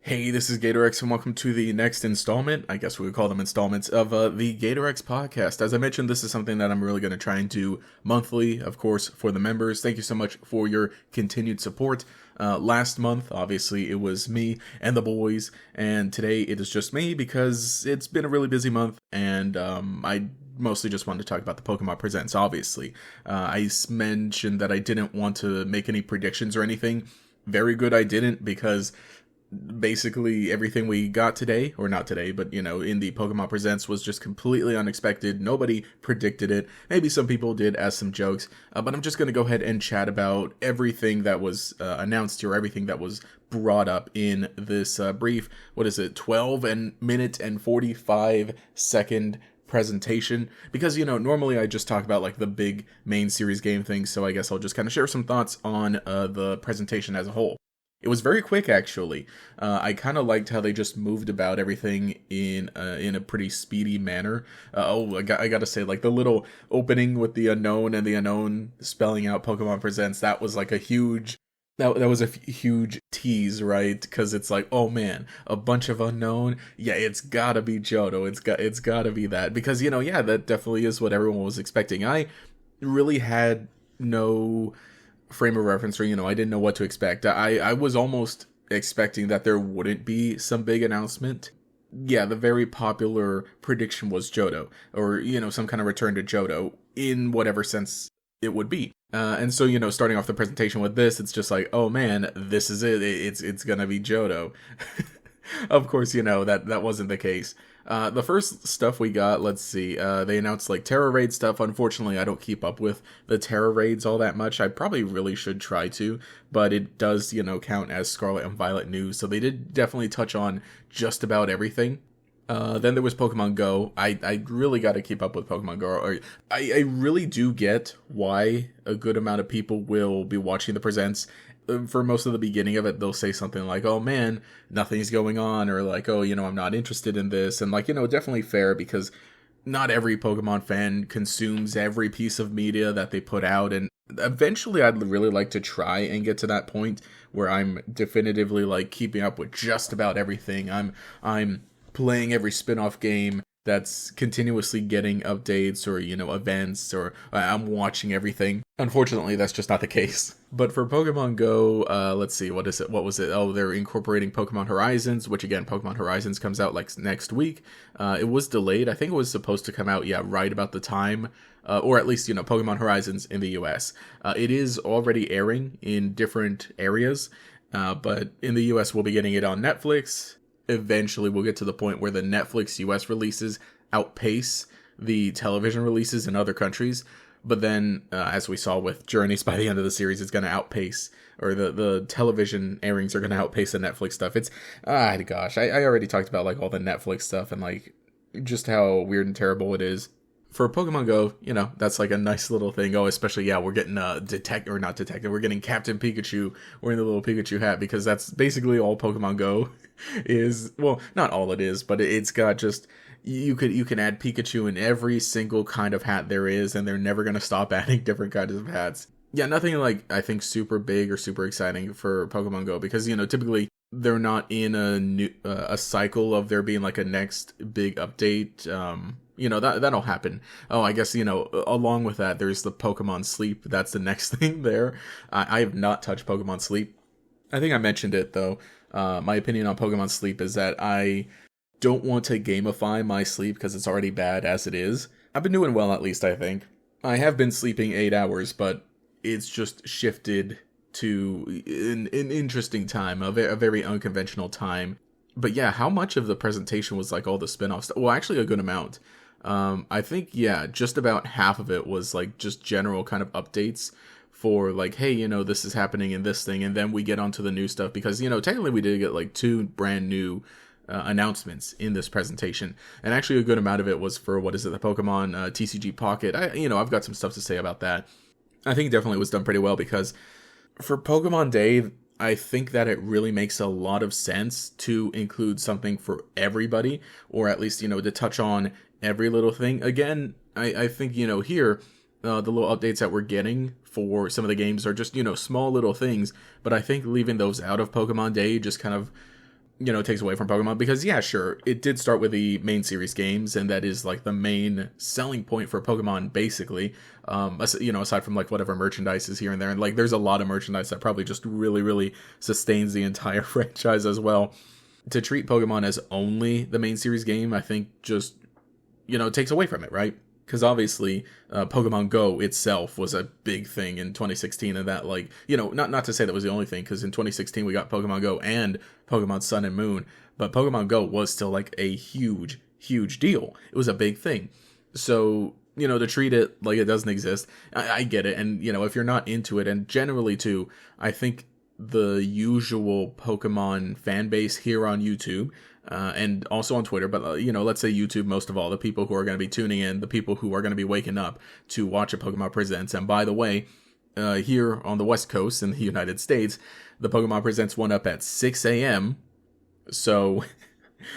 Hey, this is GatorEX, and welcome to the next installment, I guess we would call them installments, of the GatorEX podcast. As I mentioned, this is something that I'm really going to try and do monthly, of course, for the members. Thank you so much for your continued support. Last month, obviously, it was me and the boys, and today it is just me because it's been a really busy month, and I mostly just wanted to talk about the Pokemon Presents, obviously. Mentioned that I didn't want to make any predictions or anything. Very good I didn't, because basically everything we got today, or not today, but in the Pokemon Presents was just completely unexpected. Nobody predicted it. Maybe some people did as some jokes, but I'm just going to go ahead and chat about everything that was announced here, everything that was brought up in this brief, 12-minute and 45-second presentation, because normally I just talk about like the big main series game things, so I guess I'll just kind of share some thoughts on the presentation as a whole. It was very quick, actually. I kind of liked how they just moved about everything in a pretty speedy manner. I gotta say, like the little opening with the unknown and the unknown spelling out Pokemon Presents, that was like a huge huge tease, right? Because it's like, oh man, a bunch of unknown. Yeah, it's gotta be Johto. It's gotta be that, because that definitely is what everyone was expecting. I really had no frame of reference, or I didn't know what to expect. I was almost expecting that there wouldn't be some big announcement. Yeah, the very popular prediction was Johto, or some kind of return to Johto in whatever sense it would be. And so starting off the presentation with this, it's just like, oh man, this is it. It's gonna be Johto. Of course, that wasn't the case. The first stuff we got, let's see, they announced like Terra Raid stuff. Unfortunately, I don't keep up with the Terra Raids all that much. I probably really should try to, but it does, count as Scarlet and Violet news. So they did definitely touch on just about everything. Then there was Pokemon Go. I really got to keep up with Pokemon Go. I really do get why a good amount of people will be watching the presents. For most of the beginning of it, they'll say something like, oh man, nothing's going on, or like, oh, I'm not interested in this. And like, definitely fair, because not every Pokemon fan consumes every piece of media that they put out. And eventually I'd really like to try and get to that point where I'm definitively like keeping up with just about everything. I'm playing every spin-off game that's continuously getting updates, or events, or I'm watching everything. Unfortunately, that's just not the case. But for Pokemon Go, let's see, what was it? Oh, they're incorporating Pokemon Horizons, which again, Pokemon Horizons comes out like next week. It was delayed. I think it was supposed to come out, right about the time, or at least Pokemon Horizons in the US. It is already airing in different areas, but in the US we'll be getting it on Netflix. Eventually we'll get to the point where the Netflix US releases outpace the television releases in other countries. But then, as we saw with Journeys, by the end of the series, it's going to outpace, or the television airings are going to outpace the Netflix stuff. It's, gosh, I already talked about like all the Netflix stuff and like just how weird and terrible it is. For Pokemon Go, that's like a nice little thing. Oh, especially, we're getting we're getting Captain Pikachu wearing the little Pikachu hat, because that's basically all Pokemon Go is. Well, not all it is, but it's got just, you can add Pikachu in every single kind of hat there is, and they're never going to stop adding different kinds of hats. Yeah, nothing like, I think, super big or super exciting for Pokemon Go, because, typically they're not in a cycle of there being like a next big update. That'll happen. Oh, I guess, along with that, there's the Pokemon Sleep. That's the next thing there. I have not touched Pokemon Sleep. I think I mentioned it, though. My opinion on Pokemon Sleep is that I don't want to gamify my sleep, because it's already bad as it is. I've been doing well, at least, I think. I have been sleeping 8 hours, but it's just shifted to an interesting time, a very unconventional time. But yeah, how much of the presentation was like all the spin-offs? Well, actually a good amount. I think, just about half of it was like just general kind of updates for like, hey, this is happening in this thing, and then we get onto the new stuff, because, technically we did get like 2 brand new announcements in this presentation, and actually a good amount of it was for, the Pokemon TCG Pocket. I've got some stuff to say about that. I think definitely was done pretty well, because for Pokemon Day, I think that it really makes a lot of sense to include something for everybody, or at least, to touch on every little thing. Again, I think, here, the little updates that we're getting for some of the games are just, small little things, but I think leaving those out of Pokemon Day just kind of takes away from Pokemon, because yeah, sure, it did start with the main series games, and that is like the main selling point for Pokemon, basically. Aside from like whatever merchandise is here and there, and like there's a lot of merchandise that probably just really, really sustains the entire franchise as well. To treat Pokemon as only the main series game, I think just takes away from it, right? Because obviously, Pokemon Go itself was a big thing in 2016, and that, like, not to say that was the only thing, because in 2016 we got Pokemon Go and Pokemon Sun and Moon, but Pokemon Go was still like a huge, huge deal. It was a big thing. So, to treat it like it doesn't exist, I get it. And, if you're not into it, and generally too, I think the usual Pokemon fan base here on YouTube, and also on Twitter, but let's say YouTube most of all, the people who are going to be tuning in, the people who are going to be waking up to watch a Pokemon Presents. And by the way, here on the West Coast in the United States, the Pokemon Presents one up at 6 a.m. So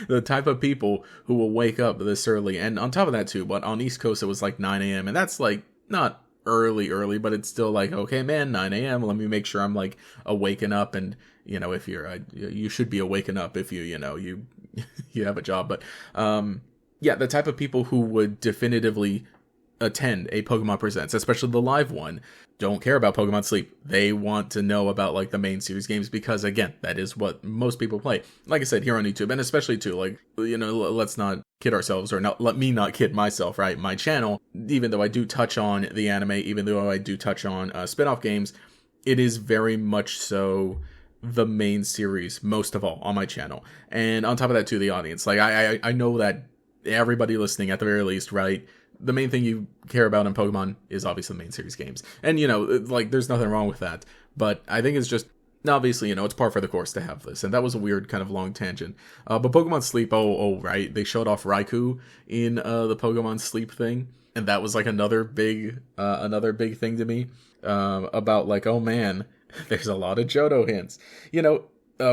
the type of people who will wake up this early, and on top of that too, but on East Coast it was like 9 a.m. and that's like not early, but it's still like, okay, man, 9 a.m. Let me make sure I'm like awaken up, and if you should be awaken up if you you have a job, but yeah, the type of people who would definitively attend a Pokemon Presents, especially the live one, don't care about Pokemon Sleep. They want to know about like the main series games, because again, that is what most people play. Like I said, here on YouTube, and especially too, like, let's not kid ourselves, or let me not kid myself, right? My channel, even though I do touch on the anime, even though I do touch on spin-off games, it is very much so the main series, most of all, on my channel. And on top of that too, the audience, like I know that everybody listening, at the very least, right, the main thing you care about in Pokemon is obviously the main series games. And like there's nothing wrong with that, but I think it's just, obviously, it's par for the course to have this. And that was a weird kind of long tangent. But Pokemon Sleep, right, they showed off Raikou in the Pokemon Sleep thing, and that was like another big thing to me, about like, oh man, there's a lot of Johto hints.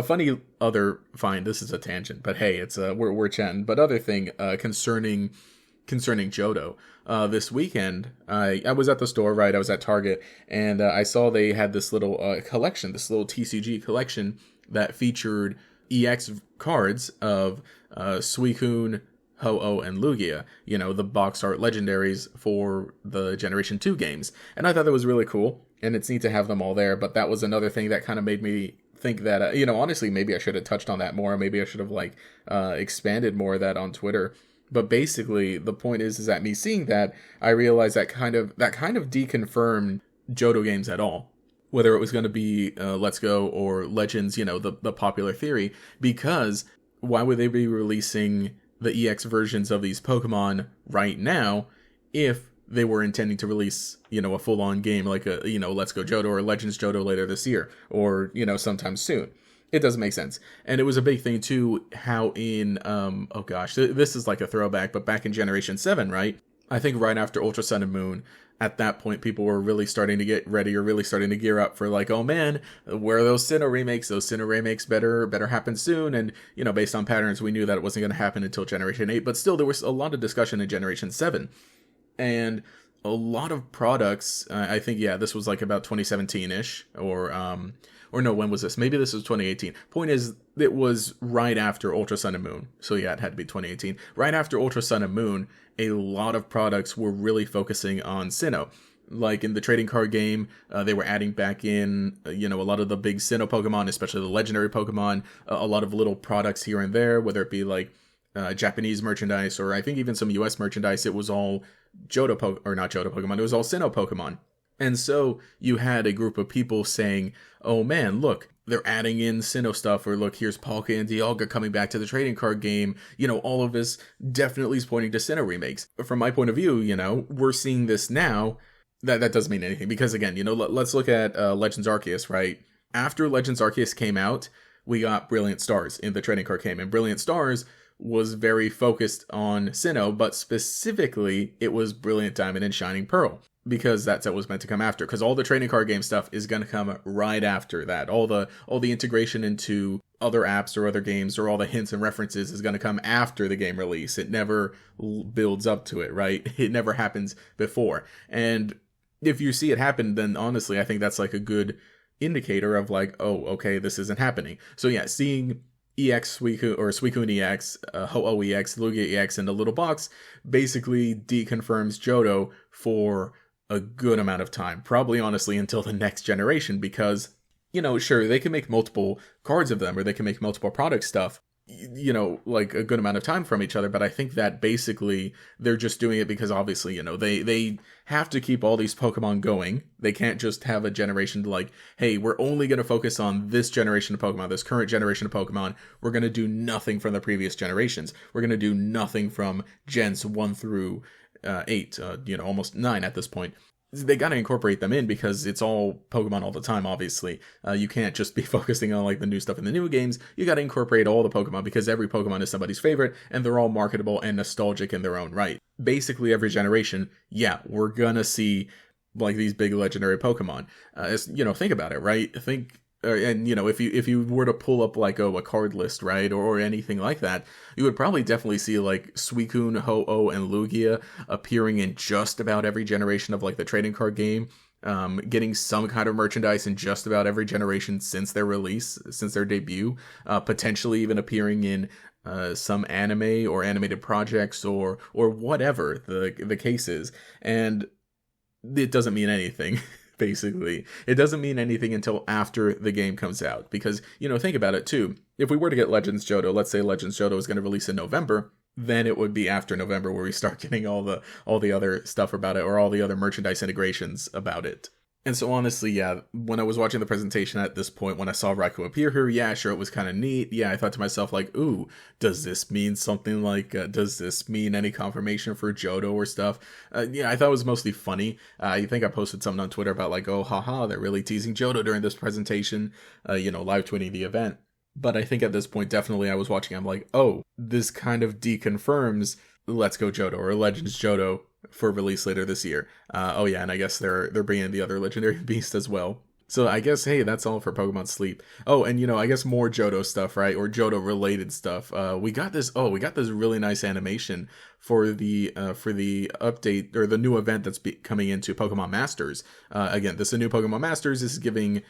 Funny other, fine, this is a tangent, but hey, it's we're chatting. But other thing concerning Johto, this weekend I was at the store, right? I was at Target, and I saw they had this little collection, this little TCG collection that featured EX cards of Suicune, Ho-Oh, and Lugia, the box art legendaries for the Generation 2 games. And I thought that was really cool, and it's neat to have them all there. But that was another thing that kind of made me think that, honestly, maybe I should have touched on that more. Maybe I should have expanded more of that on Twitter. But basically, the point is that me seeing that, I realized that kind of deconfirmed Johto games at all. Whether it was going to be Let's Go or Legends, the popular theory. Because why would they be releasing the EX versions of these Pokemon right now if they were intending to release, a full-on game like a, Let's Go Johto or Legends Johto later this year, or, sometime soon? It doesn't make sense. And it was a big thing too, how in, this is like a throwback, but back in Generation 7, right? I think right after Ultra Sun and Moon, at that point, people were really starting to get ready, or really starting to gear up for like, oh man, where are those Sinnoh remakes? Those Sinnoh remakes better happen soon. And, based on patterns, we knew that it wasn't going to happen until Generation 8, but still there was a lot of discussion in Generation 7. And a lot of products, I think, this was like about 2017-ish, or no, when was this? Maybe this was 2018. Point is, it was right after Ultra Sun and Moon. So yeah, it had to be 2018. Right after Ultra Sun and Moon, a lot of products were really focusing on Sinnoh. Like in the trading card game, they were adding back in, a lot of the big Sinnoh Pokemon, especially the legendary Pokemon, a lot of little products here and there, whether it be like Japanese merchandise, or I think even some US merchandise. It was all not Johto Pokemon, it was all Sinnoh Pokemon. And so you had a group of people saying, oh man, look, they're adding in Sinnoh stuff, or look, here's Palkia and Dialga coming back to the trading card game. All of this definitely is pointing to Sinnoh remakes. From my point of view, we're seeing this now. That doesn't mean anything, because again, let's look at Legends Arceus, right? After Legends Arceus came out, we got Brilliant Stars in the trading card game, and Brilliant Stars was very focused on Sinnoh, but specifically it was Brilliant Diamond and Shining Pearl, because that's what was meant to come after, because all the trading card game stuff is going to come right after that. All the integration into other apps or other games, or all the hints and references, is going to come after the game release. It never builds up to it, right? It never happens before. And if you see it happen, then honestly, I think that's like a good indicator of like, oh, okay, this isn't happening. So yeah, seeing EX Suicune, or Suicune EX, Ho-Oh EX, Lugia EX in the little box basically deconfirms Johto for a good amount of time. Probably, honestly, until the next generation, because, sure, they can make multiple cards of them, or they can make multiple product stuff, like a good amount of time from each other. But I think that basically they're just doing it because obviously, they have to keep all these Pokemon going. They can't just have a generation to like, hey, we're only going to focus on this generation of Pokemon, this current generation of Pokemon. We're going to do nothing from the previous generations. We're going to do nothing from gens 1 through 8, almost 9 at this point. They got to incorporate them in because it's all Pokemon all the time, obviously. You can't just be focusing on like the new stuff in the new games. You got to incorporate all the Pokemon because every Pokemon is somebody's favorite and they're all marketable and nostalgic in their own right. Basically every generation, yeah, we're gonna see like these big legendary Pokemon. Think about it, right? And if you were to pull up like a card list, right, or anything like that, you would probably definitely see like Suicune, Ho-Oh, and Lugia appearing in just about every generation of like the trading card game, getting some kind of merchandise in just about every generation since their release, since their debut, potentially even appearing in some anime or animated projects or whatever the case is. And it doesn't mean anything. Basically, it doesn't mean anything until after the game comes out, because think about it too. If we were to get Legends Johto, let's say Legends Johto is going to release in November, then it would be after November where we start getting all the other stuff about it, or all the other merchandise integrations about it. And so honestly, yeah, when I was watching the presentation at this point, when I saw Raikou appear here, yeah, sure, it was kind of neat. Yeah, I thought to myself, like, ooh, does this mean something like, does this mean any confirmation for Johto or stuff? Yeah, I thought it was mostly funny. I think I posted something on Twitter about like, oh, haha, they're really teasing Johto during this presentation, live tweeting the event. But I think at this point, definitely I was watching, I'm like, oh, this kind of deconfirms Let's Go Johto or Legends Johto for release later this year. And I guess they're bringing the other legendary beast as well. So I guess, hey, that's all for Pokemon Sleep. Oh, and I guess more Johto stuff, right? Or Johto related stuff. We got this really nice animation for the update, or the new event that's coming into Pokemon Masters. Again, this is a new Pokemon Masters. This is giving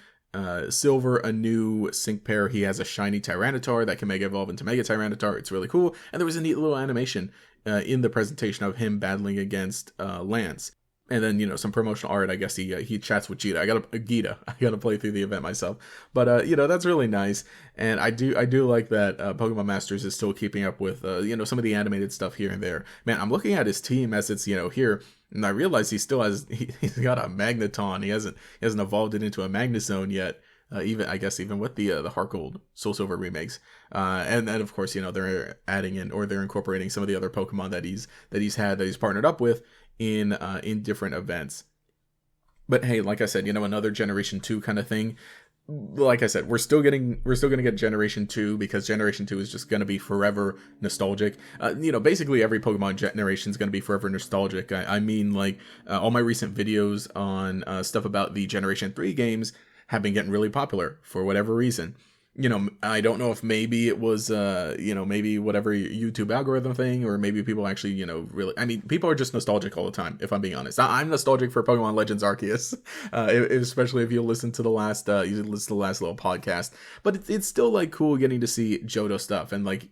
Silver a new sync pair. He has a shiny Tyranitar that can Mega Evolve into Mega Tyranitar. It's really cool. And there was a neat little animation in the presentation of him battling against Lance. And then, some promotional art. I guess he chats with Gita. I gotta play through the event myself. But that's really nice. And I do like that Pokemon Masters is still keeping up with some of the animated stuff here and there. Man, I'm looking at his team as it's here, and I realize he's he's got a Magneton. He hasn't evolved it into a Magnezone yet. Even with the Heart Gold Soul Silver remakes, and then of course they're adding in, or they're incorporating some of the other Pokemon that he's partnered up with in different events. But hey, like I said, another Generation 2 kind of thing. Like I said, we're still gonna get Generation 2 because Generation 2 is just gonna be forever nostalgic. Basically every Pokemon generation is gonna be forever nostalgic. I mean, like all my recent videos on stuff about the Generation 3 games have been getting really popular for whatever reason. I don't know if maybe it was, maybe whatever YouTube algorithm thing, or maybe people actually, really, I mean, people are just nostalgic all the time, if I'm being honest. I'm nostalgic for Pokemon Legends Arceus, especially if you listen to the last little podcast. But it's still, like, cool getting to see Johto stuff, and, like,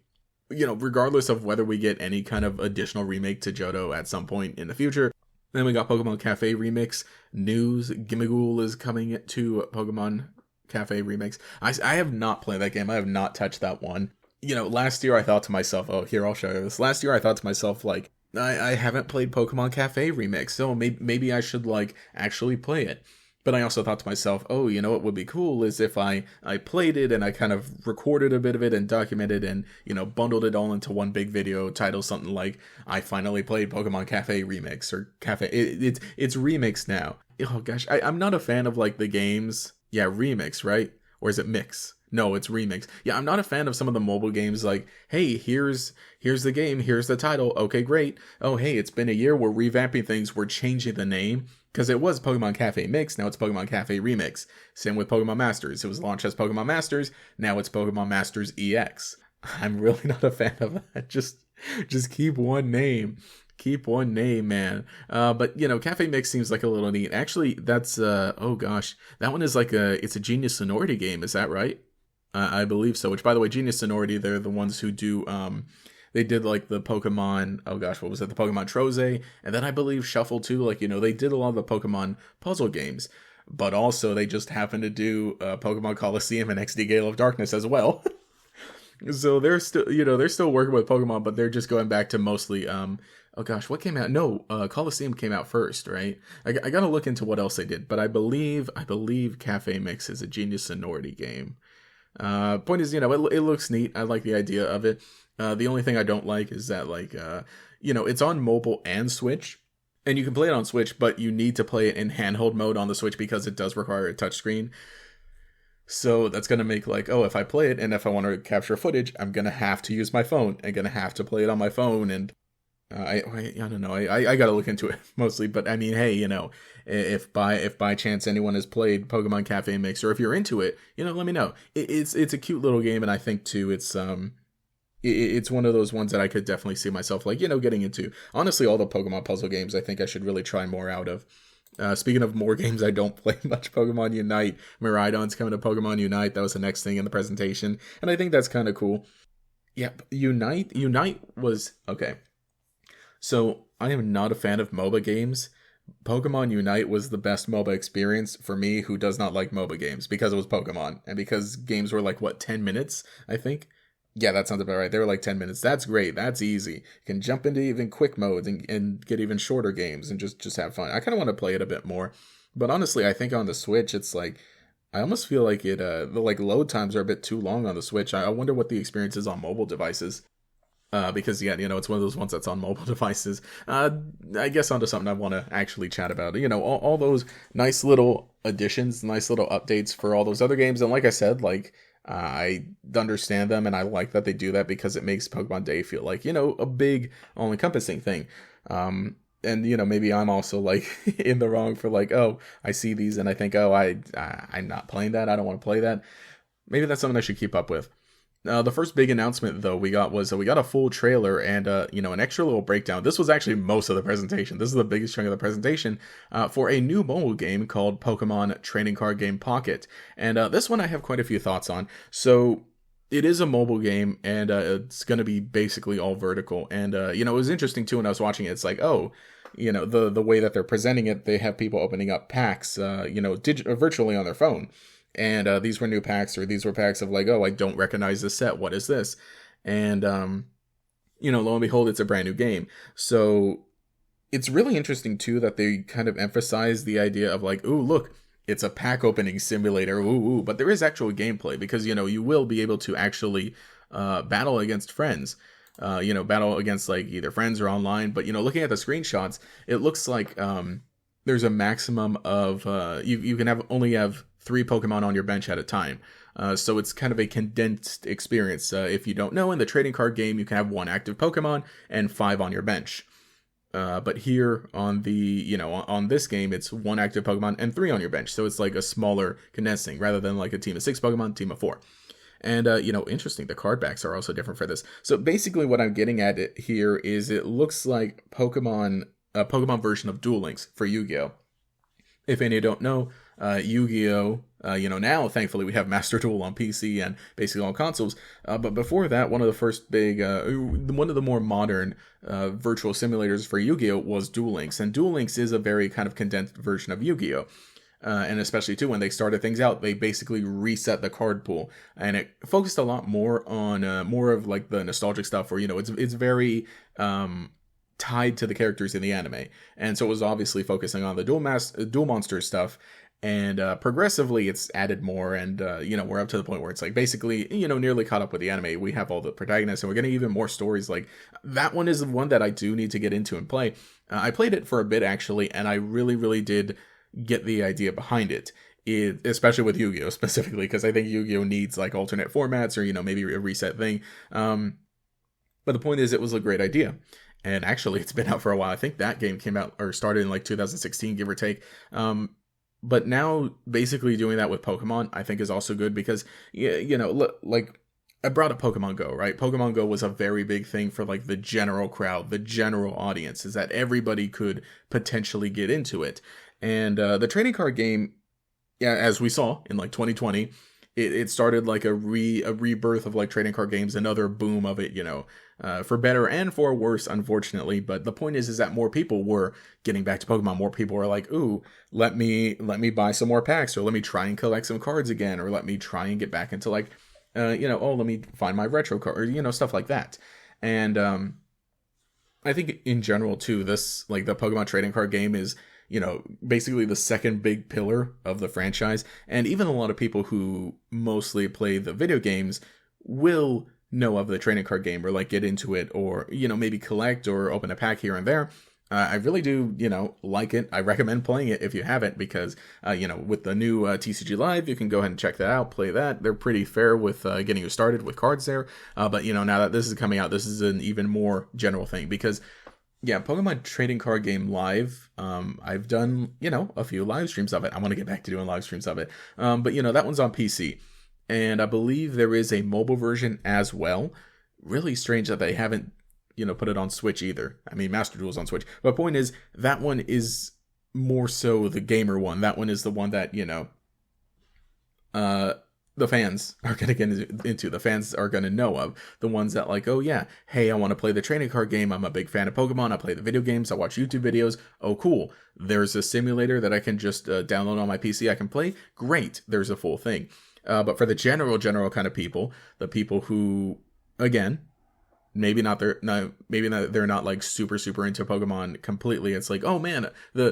regardless of whether we get any kind of additional remake to Johto at some point in the future. Then we got Pokemon Cafe Remix news. Gimmighoul is coming to Pokemon Cafe Remix. I have not played that game. I have not touched that one. Last year I thought to myself, oh, here, I'll show you this. Last year I thought to myself, like, I haven't played Pokemon Cafe Remix, so maybe I should, like, actually play it. But I also thought to myself, oh, what would be cool is if I played it and I kind of recorded a bit of it and documented and, bundled it all into one big video titled something like, I finally played Pokemon Cafe Remix, or Cafe. It's Remix now. Oh, gosh. I'm not a fan of, like, the games. Yeah, Remix, right? Or is it Mix? No, it's Remix. Yeah, I'm not a fan of some of the mobile games like, hey, here's the game, here's the title, okay, great. Oh, hey, it's been a year, we're revamping things, we're changing the name. Because it was Pokemon Cafe Mix, now it's Pokemon Cafe Remix. Same with Pokemon Masters. It was launched as Pokemon Masters, now it's Pokemon Masters EX. I'm really not a fan of that. Just keep one name. Keep one name, man. But Cafe Mix seems like a little neat. Actually, that's oh gosh, that one is like it's a Genius Sonority game. Is that right? I believe so. Which, by the way, Genius Sonority, they're the ones who do. They did like the Pokemon. Oh gosh, what was it? The Pokemon Troze, and then I believe Shuffle too. Like, they did a lot of the Pokemon puzzle games, but also they just happened to do Pokemon Coliseum and XD Gale of Darkness as well. So they're still, they're still working with Pokemon, but they're just going back to mostly. Oh gosh, what came out? No, Coliseum came out first, right? I gotta look into what else they did, but I believe Cafe Mix is a Genius Sonority game. Point is, it looks neat. I like the idea of it. The only thing I don't like is that, like, it's on mobile and Switch, and you can play it on Switch, but you need to play it in handheld mode on the Switch because it does require a touchscreen. So that's going to make, like, if I play it and if I want to capture footage, I'm going to have to use my phone. I'm going to have to play it on my phone, and I don't know. I got to look into it mostly, but I mean, hey, if by chance anyone has played Pokemon Cafe Mix, or if you're into it, let me know. It's a cute little game, and I think too it's one of those ones that I could definitely see myself, like, getting into. Honestly, all the Pokemon puzzle games, I think I should really try more out of. Speaking of more games I don't play much, Pokemon Unite. Miraidon's coming to Pokemon Unite. That was the next thing in the presentation, and I think that's kind of cool. Yep, Unite was okay. So I am not a fan of MOBA games. Pokemon Unite was the best MOBA experience for me, who does not like MOBA games, because it was Pokemon, and because games were like, 10 minutes, I think? Yeah, that sounds about right. They were like 10 minutes. That's great. That's easy. You can jump into even quick modes and get even shorter games and just have fun. I kind of want to play it a bit more. But honestly, I think on the Switch, it's like, I almost feel like the load times are a bit too long on the Switch. I wonder what the experience is on mobile devices. Because, it's one of those ones that's on mobile devices. I guess onto something I want to actually chat about. All those nice little additions, nice little updates for all those other games. And like I said, I understand them, and I like that they do that because it makes Pokemon Day feel like, a big, all-encompassing thing. And, maybe I'm also, like, in the wrong for, like, I see these and I think, I'm not playing that. I don't want to play that. Maybe that's something I should keep up with. The first big announcement, though, we got was we got a full trailer and, an extra little breakdown. This was actually most of the presentation. This is the biggest chunk of the presentation for a new mobile game called Pokemon Trading Card Game Pocket. And this one I have quite a few thoughts on. So it is a mobile game, and it's going to be basically all vertical. And, it was interesting, too, when I was watching it. It's like, the way that they're presenting it, they have people opening up packs, virtually on their phone. And these were new packs, or these were packs of like, I don't recognize this set. What is this? And, lo and behold, it's a brand new game. So it's really interesting, too, that they kind of emphasize the idea of like, ooh, look, it's a pack opening simulator. Ooh. But there is actual gameplay because, you will be able to actually battle against friends. Battle against like either friends or online. But, looking at the screenshots, it looks like there's a maximum of you can only have 3 Pokemon on your bench at a time. So it's kind of a condensed experience. If you don't know, in the trading card game, you can have 1 active Pokemon and 5 on your bench. But here on the, on this game, it's 1 active Pokemon and 3 on your bench. So it's like a smaller condensing rather than like a team of 6 Pokemon, team of 4. And, interesting, the card backs are also different for this. So basically what I'm getting at it here is it looks like a Pokemon version of Duel Links for Yu-Gi-Oh! If any don't know, Yu-Gi-Oh! Now, thankfully, we have Master Duel on PC and basically all consoles. But before that, one of the first big, one of the more modern virtual simulators for Yu-Gi-Oh! Was Duel Links. And Duel Links is a very kind of condensed version of Yu-Gi-Oh! And especially, too, when they started things out, they basically reset the card pool. And it focused a lot more on more of like the nostalgic stuff where, it's very tied to the characters in the anime. And so it was obviously focusing on the Duel Monster stuff. And progressively, it's added more, and we're up to the point where it's like basically nearly caught up with the anime. We have all the protagonists, and we're getting even more stories. Like that one is the one that I do need to get into and play. I played it for a bit actually, and I really, really did get the idea behind it. Especially with Yu-Gi-Oh! Specifically, because I think Yu-Gi-Oh! Needs like alternate formats or maybe a reset thing. But the point is, it was a great idea. And actually, it's been out for a while. I think that game came out or started in like 2016, give or take. But now, basically doing that with Pokemon, I think is also good because, like, I brought up Pokemon Go, right? Pokemon Go was a very big thing for, like, the general crowd, the general audience, is that everybody could potentially get into it. And the trading card game, as we saw in, like, 2020, it started like a rebirth of like trading card games, another boom of it, for better and for worse, unfortunately. But the point is that more people were getting back to Pokemon. More people were like, ooh, let me buy some more packs, or let me try and collect some cards again, or let me try and get back into like, let me find my retro card, or, stuff like that. And I think in general too, this, like, the Pokemon trading card game is, basically the second big pillar of the franchise. And even a lot of people who mostly play the video games will know of the trading card game, or like get into it, or, maybe collect or open a pack here and there. I really do, like it. I recommend playing it if you haven't, because, with the new TCG Live, you can go ahead and check that out, play that. They're pretty fair with getting you started with cards there. But, now that this is coming out, this is an even more general thing, because, yeah, Pokemon Trading Card Game Live, I've done, a few live streams of it. I want to get back to doing live streams of it. But, that one's on PC. And I believe there is a mobile version as well. Really strange that they haven't, put it on Switch either. I mean, Master Duel's on Switch. But point is, that one is more so the gamer one. That one is the one that, the fans are going to get into. The fans are going to know of. The ones that like, oh yeah, hey, I want to play the trading card game. I'm a big fan of Pokemon. I play the video games. I watch YouTube videos. Oh, cool. There's a simulator that I can just download on my PC. I can play. Great. There's a full thing. But for the general kind of people, the people who, again, maybe they're not like super into Pokemon completely. It's like, oh man, I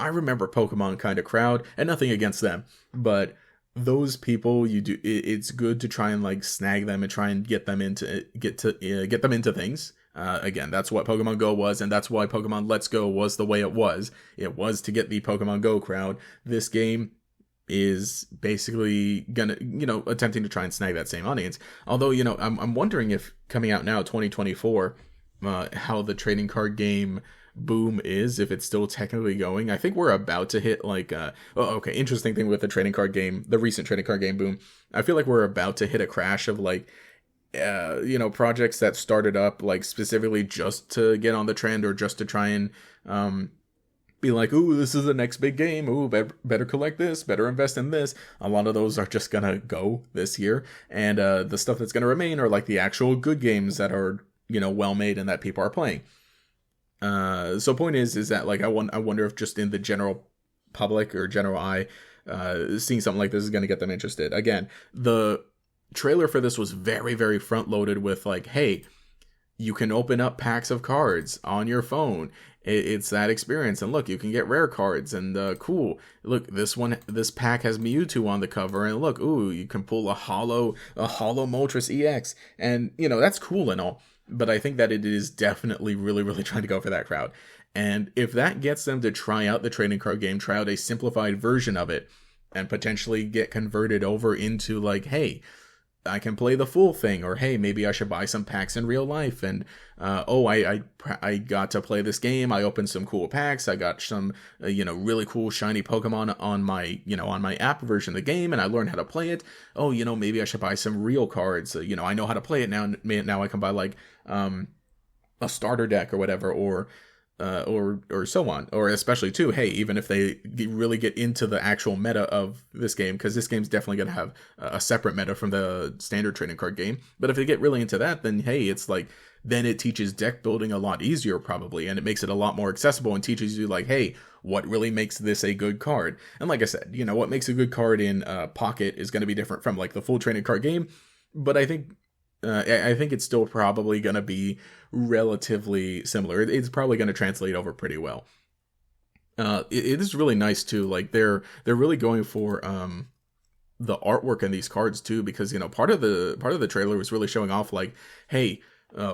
remember Pokemon kind of crowd, and nothing against them, but those people, it's good to try and like snag them and try and get them into things. Again, that's what Pokemon Go was, and that's why Pokemon Let's Go was the way it was. It was to get the Pokemon Go crowd. This game is basically gonna, attempting to try and snag that same audience. Although, I'm wondering if coming out now, 2024, how the trading card game boom is, if it's still technically going. I think we're about to hit like interesting thing with the trading card game, the recent trading card game boom. I feel like we're about to hit a crash of like projects that started up like specifically just to get on the trend, or just to try and be like, ooh, this is the next big game, ooh, better collect this, better invest in this. A lot of those are just gonna go this year, and the stuff that's gonna remain are like the actual good games that are, well made and that people are playing. So point is that like I wonder if just in the general public or general eye, seeing something like this is going to get them interested. Again, the trailer for this was very, very front loaded with like, hey, you can open up packs of cards on your phone. It's that experience, and look, you can get rare cards, and cool. Look, this pack has Mewtwo on the cover, and look, ooh, you can pull a hollow Moltres EX, and that's cool and all. But I think that it is definitely really, really trying to go for that crowd. And if that gets them to try out the trading card game, try out a simplified version of it, and potentially get converted over into like, hey, I can play the full thing, or hey, maybe I should buy some packs in real life, and I got to play this game. I opened some cool packs. I got some really cool shiny Pokemon on my app version of the game, and I learned how to play it. Oh, maybe I should buy some real cards. I know how to play it now. Now I can buy like a starter deck or whatever, or so on. Or especially too, hey, even if they really get into the actual meta of this game, because this game's definitely going to have a separate meta from the standard trading card game. But if they get really into that, then hey, it's like, then it teaches deck building a lot easier probably, and it makes it a lot more accessible and teaches you like, hey, what really makes this a good card? And like I said, what makes a good card in Pocket is going to be different from like the full trading card game. But I think it's still probably going to be relatively similar. It's probably going to translate over pretty well. It is really nice too. Like they're really going for the artwork in these cards too, because part of the trailer was really showing off like, hey,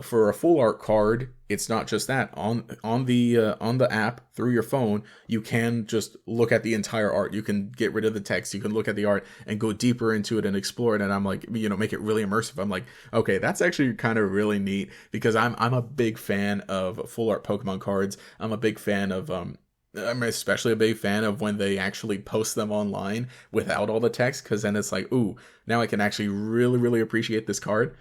for a full art card, it's not just that on the app through your phone. You can just look at the entire art. You can get rid of the text. You can look at the art and go deeper into it and explore it. And I'm like, make it really immersive. I'm like, okay, that's actually kind of really neat, because I'm a big fan of full art Pokemon cards. I'm a big fan of I'm especially a big fan of when they actually post them online without all the text, because then it's like, ooh, now I can actually really, really appreciate this card.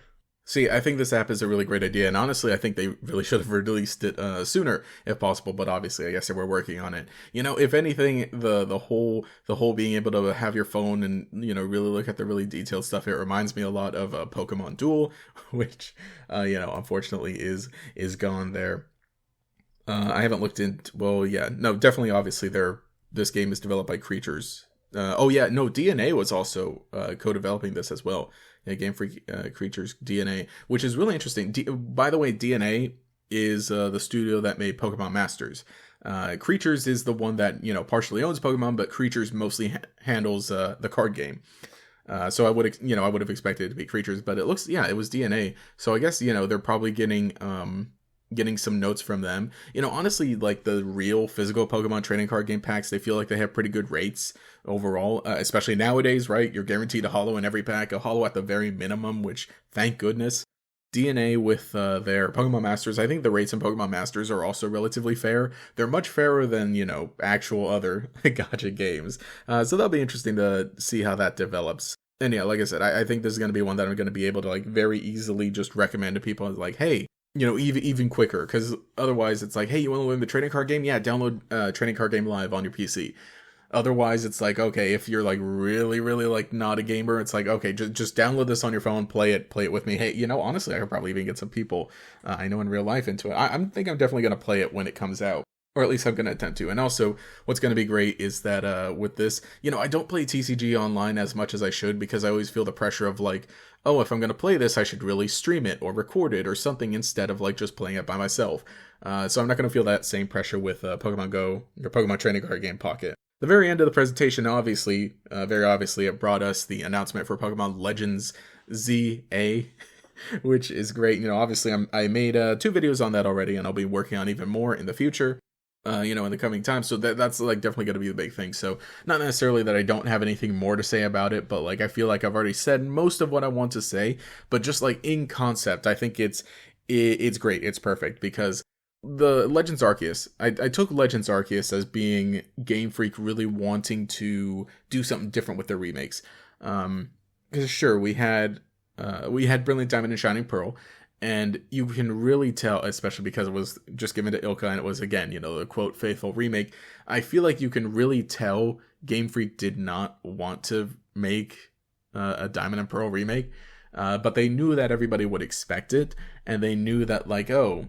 See, I think this app is a really great idea, and honestly, I think they really should have released it sooner, if possible. But obviously, I guess they were working on it. If anything, the whole being able to have your phone and really look at the really detailed stuff, it reminds me a lot of Pokemon Duel, which unfortunately is gone there. I haven't looked into. Well, yeah, no, definitely, obviously, this game is developed by Creatures. Oh yeah, no, DNA was also co-developing this as well. Yeah, Game Freak Creatures DNA, which is really interesting. By the way, DNA is the studio that made Pokemon Masters. Creatures is the one that partially owns Pokemon, but Creatures mostly handles the card game. So I would have expected it to be Creatures, but it looks, yeah, it was DNA. So I guess they're probably getting some notes from them. Honestly, like the real physical Pokemon trading card game packs, they feel like they have pretty good rates overall, especially nowadays, right? You're guaranteed a holo in every pack, a holo at the very minimum, which thank goodness. DNA with their Pokemon Masters, I think the rates in Pokemon Masters are also relatively fair. They're much fairer than, actual other gacha games. So that'll be interesting to see how that develops. And yeah, like I said, I think this is going to be one that I'm going to be able to like very easily just recommend to people like, hey, even quicker, because otherwise it's like, hey, you want to learn the trading card game? Yeah, download Trading Card Game Live on your PC. Otherwise, it's like, okay, if you're like really, really like not a gamer, it's like, okay, just download this on your phone, play it with me. Hey, honestly, I could probably even get some people I know in real life into it. I think I'm definitely gonna play it when it comes out. Or at least I'm going to attempt to. And also, what's going to be great is that with this, I don't play TCG online as much as I should, because I always feel the pressure of like, oh, if I'm going to play this, I should really stream it or record it or something instead of like just playing it by myself. So I'm not going to feel that same pressure with Pokemon Go or Pokemon Trading Card Game Pocket. The very end of the presentation, obviously, very obviously, it brought us the announcement for Pokemon Legends ZA, which is great. Obviously, I made 2 videos on that already, and I'll be working on even more in the future. In the coming time. So that's like definitely going to be the big thing. So not necessarily that I don't have anything more to say about it, but like I feel like I've already said most of what I want to say. But just like in concept, I think it's great. It's perfect, because the Legends Arceus, I took Legends Arceus as being Game Freak really wanting to do something different with their remakes. Because sure, we had Brilliant Diamond and Shining Pearl. And you can really tell, especially because it was just given to Ilka and it was, again, the quote, faithful remake. I feel like you can really tell Game Freak did not want to make a Diamond and Pearl remake. But they knew that everybody would expect it. And they knew that, like, oh,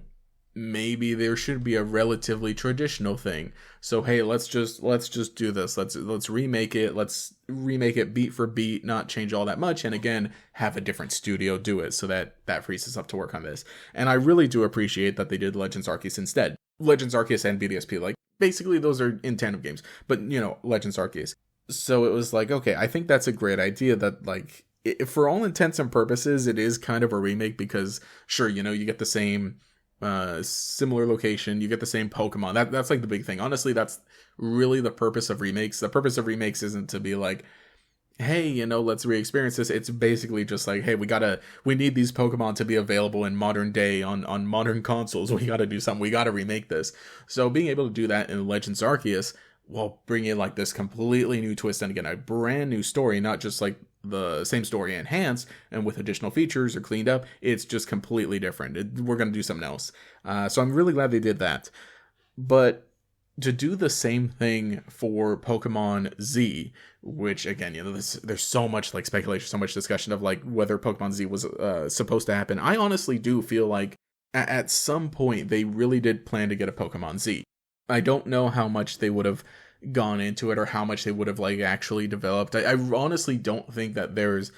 maybe there should be a relatively traditional thing. So hey, let's just do this. Let's remake it. Let's remake it beat for beat, not change all that much, and again, have a different studio do it, so that frees us up to work on this. And I really do appreciate that they did Legends Arceus instead. Legends Arceus and BDSP, like basically those are in tandem games, but Legends Arceus. So it was like, okay, I think that's a great idea, that like for all intents and purposes it is kind of a remake, because sure, you get the same similar location, you get the same Pokemon. That's like the big thing. Honestly, that's really the purpose of remakes. The purpose of remakes isn't to be like, hey, let's re-experience this. It's basically just like, hey, we need these Pokemon to be available in modern day on modern consoles. We gotta do something. We gotta remake this. So being able to do that in Legends Arceus, while bringing like this completely new twist, and again, a brand new story, not just like the same story enhanced and with additional features or cleaned up. It's just completely different. We're going to do something else. So I'm really glad they did that. But to do the same thing for Pokemon Z, which again, there's so much like speculation, so much discussion of like whether Pokemon Z was supposed to happen. I honestly do feel like at some point they really did plan to get a Pokemon Z. I don't know how much they would have gone into it or how much they would have like actually developed. I honestly don't think that there's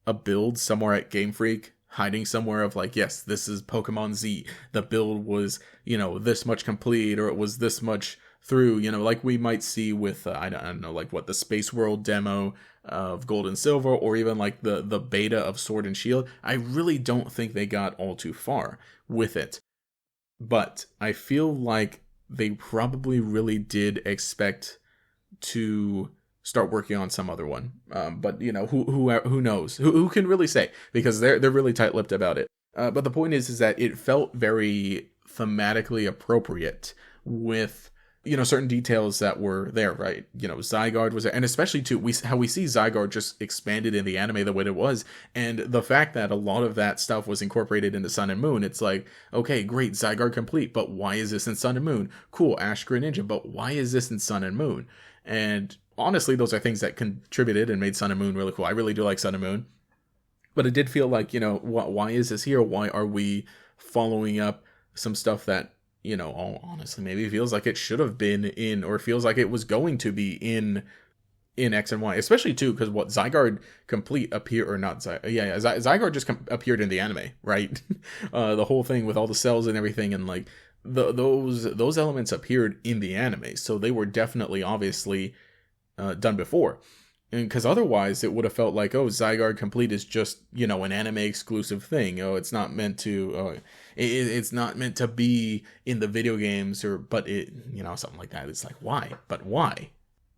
a build somewhere at Game Freak hiding somewhere of like, yes, this is Pokemon Z. The build was, this much complete, or it was this much through, like we might see with, I don't know, like what the Space World demo of Gold and Silver, or even like the beta of Sword and Shield. I really don't think they got all too far with it. But I feel like they probably really did expect to start working on some other one. But who knows? Who can really say? Because they're really tight-lipped about it. But the point is that it felt very thematically appropriate with certain details that were there, right? Zygarde was there, and especially too, how we see Zygarde just expanded in the anime the way it was, and the fact that a lot of that stuff was incorporated into Sun and Moon. It's like, okay, great, Zygarde complete, but why is this in Sun and Moon? Cool, Ash Greninja, but why is this in Sun and Moon? And honestly, those are things that contributed and made Sun and Moon really cool. I really do like Sun and Moon, but it did feel like, why is this here? Why are we following up some stuff that, honestly, maybe feels like it should have been in, or feels like it was going to be in X and Y, especially too, because what Zygarde complete appear or not, Zygarde just appeared in the anime, right? The whole thing with all the cells and everything, and like those elements appeared in the anime, so they were definitely, obviously, done before. And because otherwise it would have felt like, oh, Zygarde complete is just, an anime exclusive thing. Oh, it's not meant to, it's not meant to be in the video games, but it, something like that. It's like, why? But why?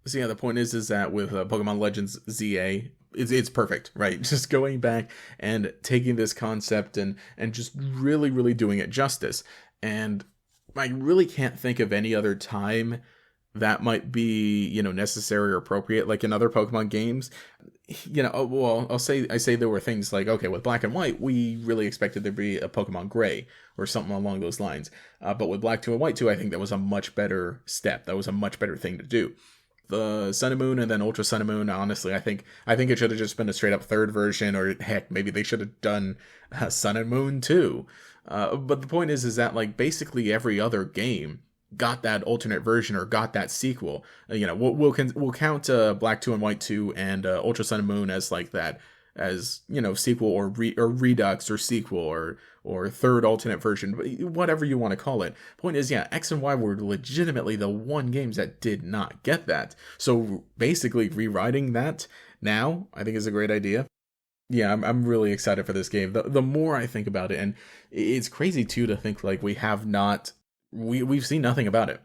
So yeah, the point is that with Pokemon Legends ZA, it's perfect, right? Just going back and taking this concept and just really, really doing it justice. And I really can't think of any other time that might be, necessary or appropriate, like in other Pokemon games. Well, I say there were things like, okay, with Black and White, we really expected there to be a Pokemon Gray or something along those lines. But with Black 2 and White 2, I think that was a much better step. That was a much better thing to do. The Sun and Moon and then Ultra Sun and Moon, honestly, I think it should have just been a straight up third version, or heck, maybe they should have done Sun and Moon too. But the point is that like basically every other game got that alternate version or got that sequel. We'll count Black 2 and White 2 and Ultra Sun and Moon as like that, as sequel or redux or sequel or third alternate version, whatever you want to call it. Point is, X and Y were legitimately the one games that did not get that. So basically rewriting that now, I think, is a great idea. Yeah, I'm really excited for this game. The more I think about it, and it's crazy too to think like we've seen nothing about it.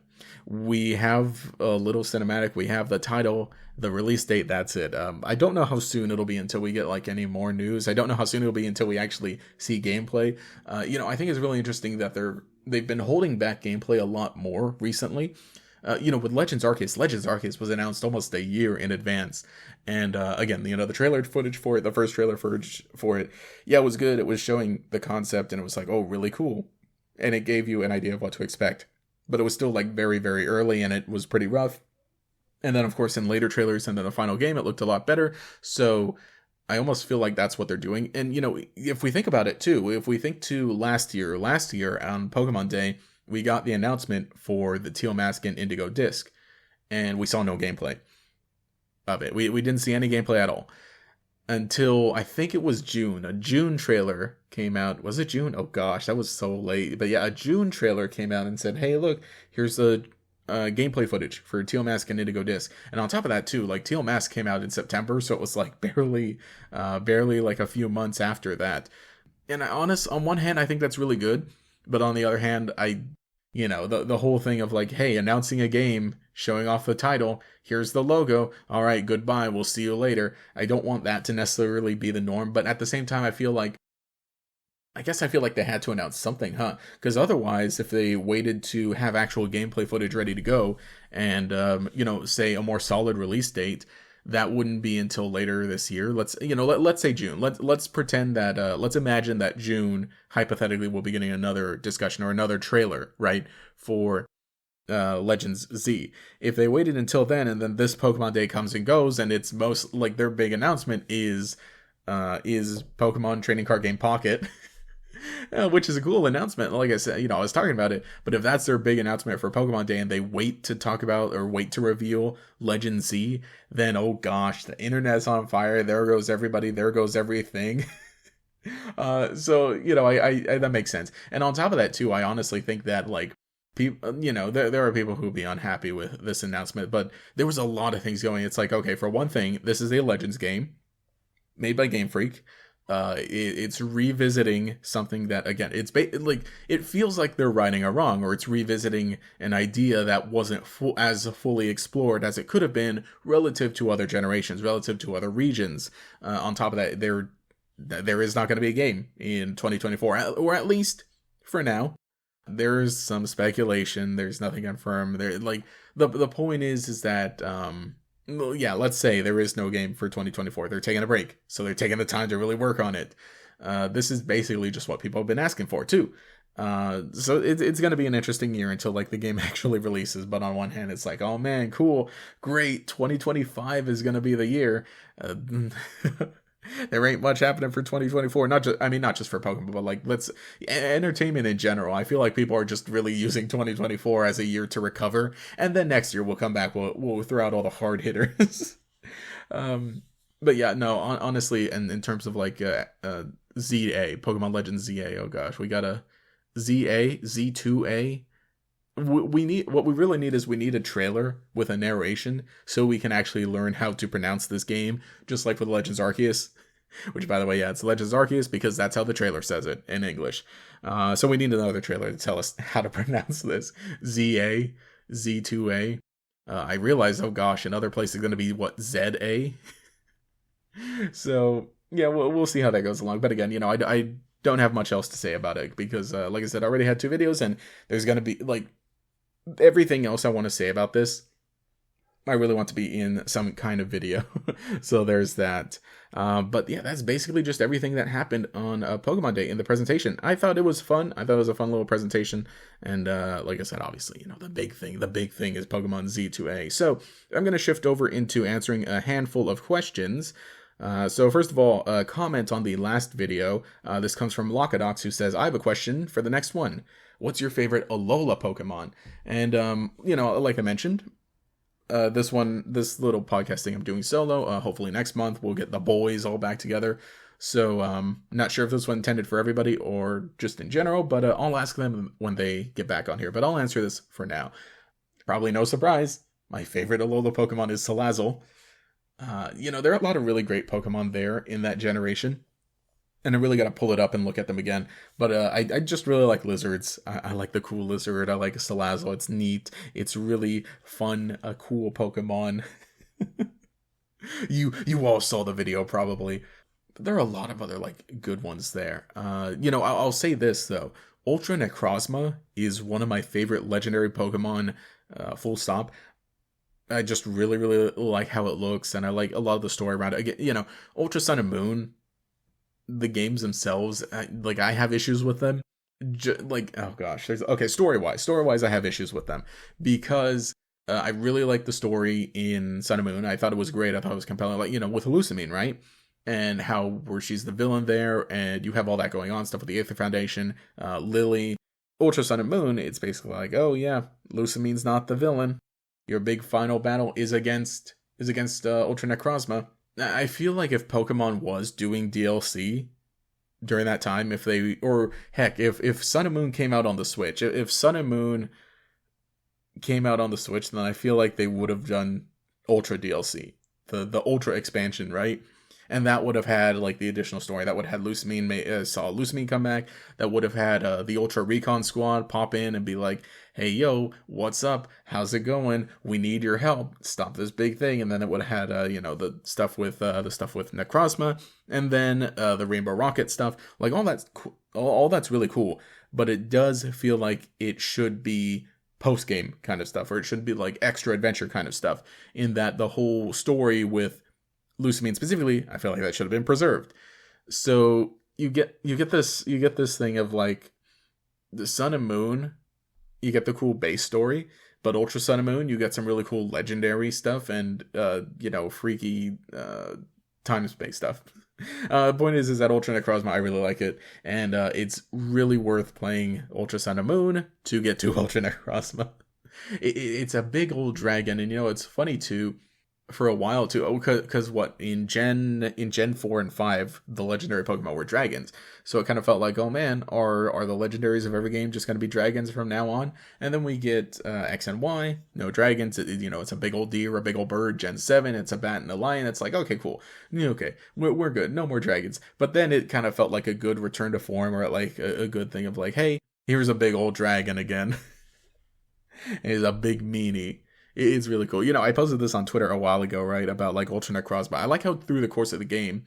We have a little cinematic, we have the title, the release date, that's it. I don't know how soon it'll be until we get like any more news. I don't know how soon it'll be until we actually see gameplay. I think it's really interesting that they've been holding back gameplay a lot more recently. With Legends Arceus was announced almost a year in advance. And again, the trailer footage for it, the first trailer footage for it, it was good. It was showing the concept and it was like, oh, really cool. And it gave you an idea of what to expect. But it was still like very, very early and it was pretty rough. And then, of course, in later trailers and then the final game, it looked a lot better. So I almost feel like that's what they're doing. And, if we think about it too, if we think to last year on Pokemon Day, we got the announcement for the Teal Mask and Indigo Disc. And we saw no gameplay of it. We didn't see any gameplay at all. Until I think it was June. A June trailer came out. Was it June? Oh gosh, that was so late. But yeah, a June trailer came out and said, hey, look, here's the gameplay footage for Teal Mask and Indigo Disc. And on top of that too, like Teal Mask came out in September, so it was like barely like a few months after that. And on one hand, I think that's really good. But on the other hand, the whole thing of like, hey, announcing a game, showing off the title, here's the logo, all right, goodbye, we'll see you later. I don't want that to necessarily be the norm, but at the same time, I feel like they had to announce something, because otherwise, if they waited to have actual gameplay footage ready to go and, say a more solid release date, that wouldn't be until later this year. Let's say June. Let's pretend that, let's imagine that June, hypothetically, we'll be getting another discussion or another trailer, right, for Legends Z. If they waited until then and then this Pokemon Day comes and goes and it's most like their big announcement is Pokemon Trading Card Game Pocket, which is a cool announcement. Like I said, I was talking about it, but if that's their big announcement for Pokemon Day and they wait to talk about or wait to reveal Legend Z, then oh gosh, the internet's on fire. There goes everybody. There goes everything. So I that makes sense. And on top of that too, I honestly think that like people, there are people who would be unhappy with this announcement, but there was a lot of things going. It's like, okay, for one thing, this is a Legends game made by Game Freak. It's revisiting something that, again, it feels like they're righting a wrong, or it's revisiting an idea that wasn't as fully explored as it could have been relative to other generations, relative to other regions. On top of that, there is not going to be a game in 2024, or at least for now. There's some speculation. There's nothing confirmed. There, like the point is that well, yeah, let's say there is no game for 2024. They're taking a break, so they're taking the time to really work on it. This is basically just what people have been asking for too. So it's going to be an interesting year until like the game actually releases. But on one hand, it's like, oh man, cool, great, 2025 is going to be the year. There ain't much happening for 2024. Not just for Pokemon, but like entertainment in general. I feel like people are just really using 2024 as a year to recover, and then next year we'll come back. We'll throw out all the hard hitters. But yeah, no, honestly, and in terms of like ZA, Pokemon Legends ZA, oh gosh, we got a ZA, Z2A. We need, what we really need is we need a trailer with a narration so we can actually learn how to pronounce this game, just like with Legends Arceus, which by the way, yeah, it's Legends Arceus because that's how the trailer says it in English. So we need another trailer to tell us how to pronounce this. ZA, Z2A. I realize, oh gosh, another place is going to be what, ZA? So yeah, we'll see how that goes along. But again, I don't have much else to say about it because, like I said, I already had 2 videos, and there's going to be like everything else I want to say about this. I really want to be in some kind of video. So there's that. But yeah, that's basically just everything that happened on Pokemon Day in the presentation. I thought it was fun. I thought it was a fun little presentation. And like I said, obviously, the big thing is Pokemon Z2A. So I'm going to shift over into answering a handful of questions. So first of all, comment on the last video. This comes from Lockadox, who says, I have a question for the next one. What's your favorite Alola Pokemon? And, like I mentioned, this little podcast thing I'm doing solo, hopefully next month we'll get the boys all back together. So, not sure if this was intended for everybody or just in general, but I'll ask them when they get back on here. But I'll answer this for now. Probably no surprise. My favorite Alola Pokemon is Salazzle. There are a lot of really great Pokemon there in that generation, and I really got to pull it up and look at them again. But I just really like lizards. I like the cool lizard. I like Salazzle. It's neat. It's really fun. A cool Pokemon. You all saw the video probably. But there are a lot of other like good ones there. I'll say this though. Ultra Necrozma is one of my favorite legendary Pokemon. Full stop. I just really, really like how it looks, and I like a lot of the story around it. Again, Ultra Sun and Moon, the games themselves, I have issues with them. Oh gosh, story-wise, I have issues with them because I really like the story in Sun and Moon. I thought it was great. I thought it was compelling, with Lusamine, right? And where she's the villain there, and you have all that going on, stuff with the Aether Foundation, Lily. Ultra Sun and Moon, it's basically like, oh yeah, Lusamine's not the villain. Your big final battle is against Ultra Necrozma. I feel like if Pokemon was doing DLC during that time, if Sun and Moon came out on the Switch, if Sun and Moon came out on the Switch, then I feel like they would have done Ultra DLC, the Ultra expansion, right? And that would have had the additional story. That would have had Lusamine come back. That would have had the Ultra Recon Squad pop in and be like, "Hey, yo, what's up? How's it going? We need your help. Stop this big thing." And then it would have had the stuff with Necrozma, and then the Rainbow Rocket stuff. All that's all that's really cool. But it does feel like it should be post game kind of stuff, or it should be extra adventure kind of stuff. In that the whole story with Lusamine specifically, I feel like that should have been preserved. So you get this thing of the Sun and Moon, you get the cool base story, but Ultra Sun and Moon, you get some really cool legendary stuff and freaky time space stuff. Point is that Ultra Necrozma, I really like it, and it's really worth playing Ultra Sun and Moon to get to Ultra Necrozma. It's a big old dragon, and it's funny too. For a while too, because in Gen 4 and 5, the legendary Pokemon were dragons. So it kind of felt like, oh man, are the legendaries of every game just going to be dragons from now on? And then we get X and Y, no dragons. It's a big old deer, a big old bird. Gen 7, it's a bat and a lion. It's like, okay, cool. Okay, we're good. No more dragons. But then it kind of felt like a good return to form, or a good thing of hey, here's a big old dragon again. It's a big meanie. It's really cool. I posted this on Twitter a while ago, right, about Ultra Necrozma. I like how through the course of the game,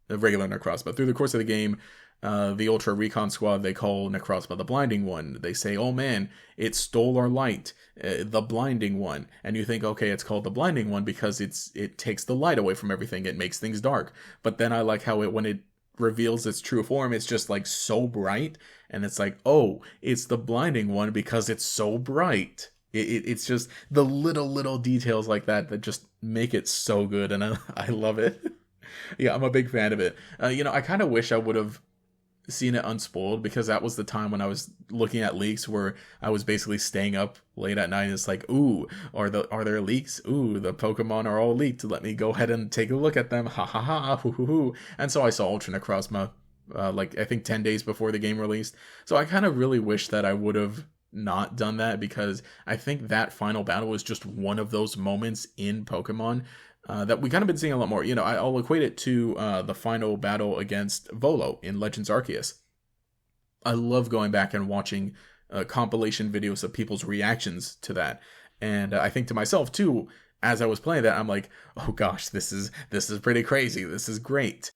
the regular Necrozma, through the course of the game, the Ultra Recon Squad, they call Necrozma the Blinding One. They say, oh man, it stole our light, the Blinding One. And you think, okay, it's called the Blinding One because it takes the light away from everything. It makes things dark. But then I like how when it reveals its true form, it's just like so bright. And it's like, oh, it's the Blinding One because it's so bright. It's just the little details like that just make it so good. And I love it. Yeah, I'm a big fan of it. I kind of wish I would have seen it unspoiled, because that was the time when I was looking at leaks where I was basically staying up late at night. And it's like, ooh, are there leaks? Ooh, the Pokemon are all leaked. Let me go ahead and take a look at them. Ha ha ha, hoo hoo hoo. And so I saw Ultra Necrozma, I think 10 days before the game released. So I kind of really wish that I would have not done that, because I think that final battle was just one of those moments in Pokemon that we kind of been seeing a lot more. I'll equate it to the final battle against Volo in Legends Arceus. I love going back and watching compilation videos of people's reactions to that. And I think to myself too, as I was playing that, I'm like, oh gosh, this is pretty crazy. This is great.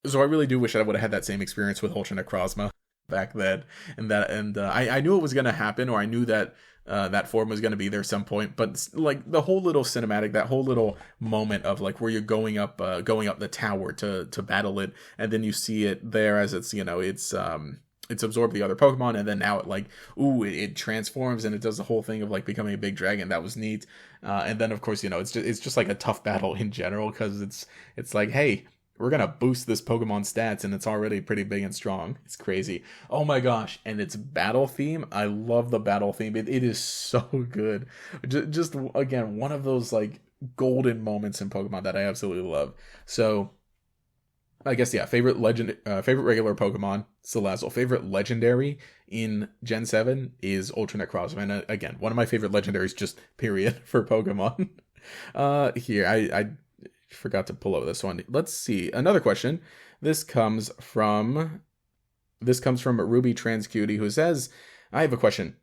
So I really do wish I would have had that same experience with Ultra Necrozma back then. And I knew it was going to happen, or I knew that that form was going to be there some point, but like the whole little cinematic, that whole little moment of like where you're going up the tower to battle it, and then you see it there as it's it's absorbed the other Pokemon, and then now it transforms and it does the whole thing of like becoming a big dragon. That was neat. And then of course it's just like a tough battle in general, because it's like, hey, we're going to boost this Pokemon stats, and it's already pretty big and strong. It's crazy. Oh my gosh. And its battle theme. I love the battle theme. It is so good. Just again, one of those like golden moments in Pokemon that I absolutely love. So I guess, yeah, favorite regular Pokemon, Salazzle. Favorite legendary in Gen 7 is Ultra Necrozma. And again, one of my favorite legendaries, just period, for Pokemon. Here, I forgot to pull up this one. Let's see. Another question. This comes from Ruby Transcutie, who says, I have a question.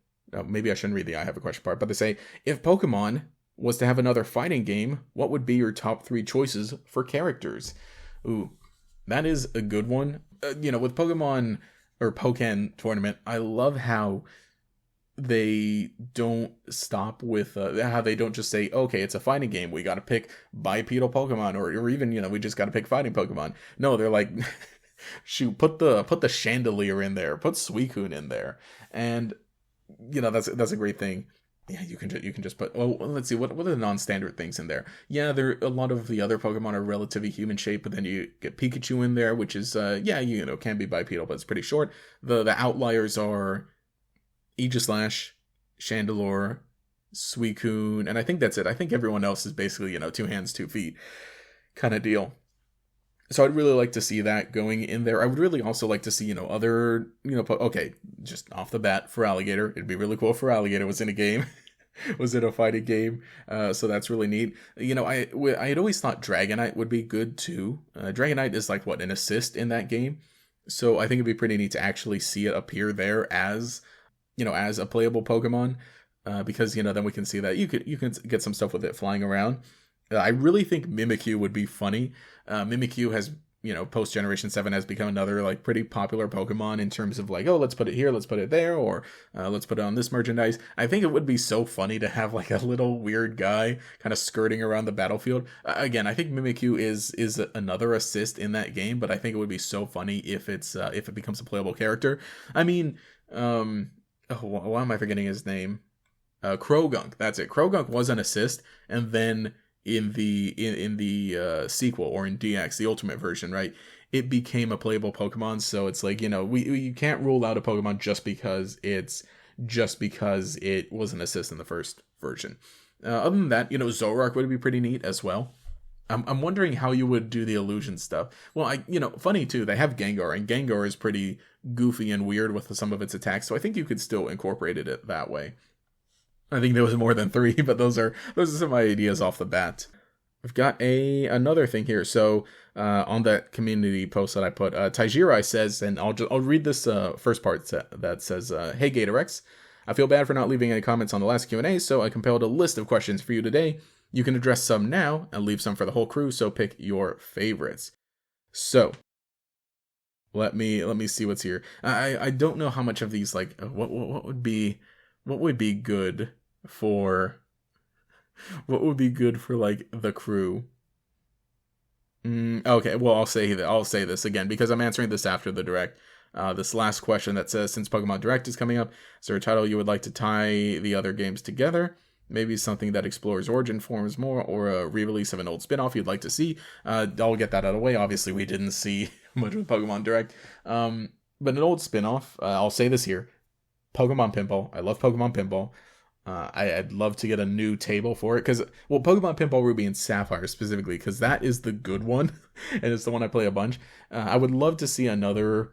Maybe I shouldn't read the I have a question part, but they say, if Pokemon was to have another fighting game, what would be your top 3 choices for characters? Ooh, that is a good one. With Pokemon or Pokken Tournament, I love how they don't stop with how they don't just say, okay, it's a fighting game, we got to pick bipedal Pokemon, or even we just got to pick fighting Pokemon. No, they're like, shoot, put the Chandelier in there, put Suicune in there, and that's a great thing. Yeah, you can just put, let's see, what are the non-standard things in there? Yeah, a lot of the other Pokemon are relatively human shaped, but then you get Pikachu in there, which is can be bipedal, but it's pretty short. The outliers are Aegislash, Chandelure, Suicune, and I think that's it. I think everyone else is basically, 2 hands, 2 feet kind of deal. So I'd really like to see that going in there. I would really also like to see, other, okay, just off the bat, for Alligator. It'd be really cool if Alligator was in a game, was in a fighting game. So that's really neat. I had always thought Dragonite would be good too. Dragonite is like, an assist in that game. So I think it'd be pretty neat to actually see it appear there as a playable Pokemon, because, then we can see that you can get some stuff with it flying around. I really think Mimikyu would be funny. Mimikyu has, post Generation 7 has become another like pretty popular Pokemon in terms of like, oh, let's put it here, let's put it there, or let's put it on this merchandise. I think it would be so funny to have like a little weird guy kind of skirting around the battlefield. Again, I think Mimikyu is another assist in that game, but I think it would be so funny if it becomes a playable character. I mean, why am I forgetting his name? Krogunk. That's it. Krogunk was an assist, and then in the sequel, or in DX, the Ultimate version, right, it became a playable Pokemon. So it's like, you can't rule out a Pokemon just because it was an assist in the first version. Other than that, Zoroark would be pretty neat as well. I'm wondering how you would do the illusion stuff. Well, funny too, they have Gengar, and Gengar is pretty goofy and weird with some of its attacks, so I think you could still incorporate it that way. I think there was more than 3, but those are some ideas off the bat. I've got another thing here. So on that community post that I put, Tajirai says, and I'll read this first part that says, "Hey GatorEX, I feel bad for not leaving any comments on the last Q&A, so I compiled a list of questions for you today. You can address some now and leave some for the whole crew, so pick your favorites." So, Let me see what's here. I don't know how much of these, like, what would be good for like the crew. Okay, well, I'll say this again because I'm answering this after the direct. This last question that says, since Pokemon Direct is coming up, is there a title you would like to tie the other games together? Maybe something that explores origin forms more, or a re-release of an old spin-off you'd like to see. I'll get that out of the way. Obviously, we didn't see much with Pokemon Direct. But an old spin-off, I'll say this here. Pokemon Pinball. I love Pokemon Pinball. I'd love to get a new table for it because, well, Pokemon Pinball Ruby and Sapphire specifically, because that is the good one, and it's the one I play a bunch. I would love to see another